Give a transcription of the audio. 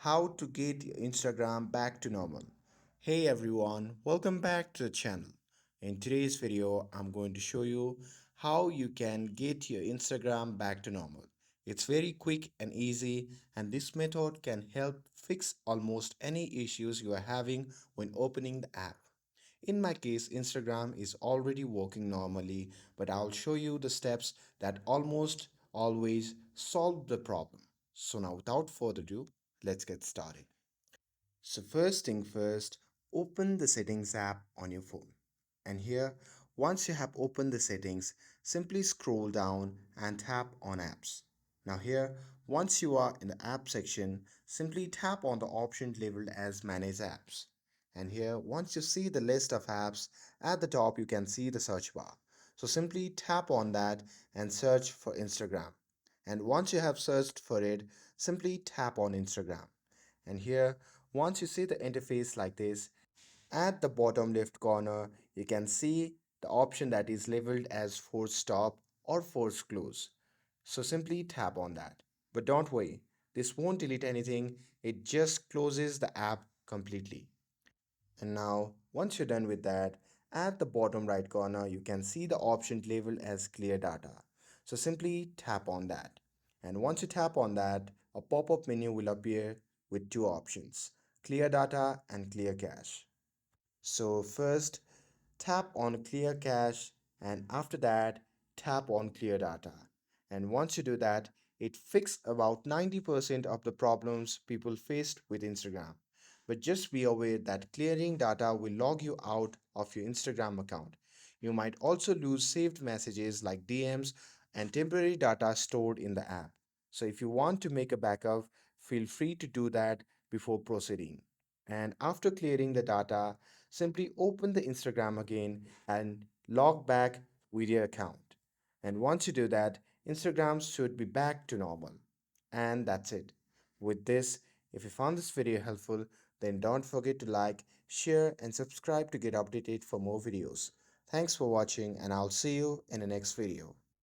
How to get your Instagram back to normal. Hey everyone, welcome back to the channel. In today's video, I'm going to show you how you can get your Instagram back to normal. It's very quick and easy, and this method can help fix almost any issues you are having when opening the app. In my case, Instagram is already working normally, but I'll show you the steps that almost always solve the problem. So now without further ado, let's get started. So first thing first, open the settings app on your phone. And here, once you have opened the settings, simply scroll down and tap on apps. Now here, once you are in the app section, simply tap on the option labeled as manage apps. And here, once you see the list of apps, at the top you can see the search bar. So simply tap on that and search for Instagram. And once you have searched for it, simply tap on Instagram. And here, once you see the interface like this, at the bottom left corner, you can see the option that is labeled as force stop or force close. So simply tap on that. But don't worry, this won't delete anything, it just closes the app completely. And now, once you're done with that, at the bottom right corner, you can see the option labeled as clear data. So simply tap on that. And once you tap on that, a pop-up menu will appear with two options, clear data and clear cache. So first, tap on clear cache, and after that, tap on clear data. And once you do that, it fixes about 90% of the problems people faced with Instagram. But just be aware that clearing data will log you out of your Instagram account. You might also lose saved messages like DMs and temporary data stored in the app. So if you want to make a backup, feel free to do that before proceeding. And after clearing the data, simply open the Instagram again and log back with your account. And once you do that, Instagram should be back to normal. And that's it. With this, if you found this video helpful, then don't forget to like, share, and subscribe to get updated for more videos. Thanks for watching, and I'll see you in the next video.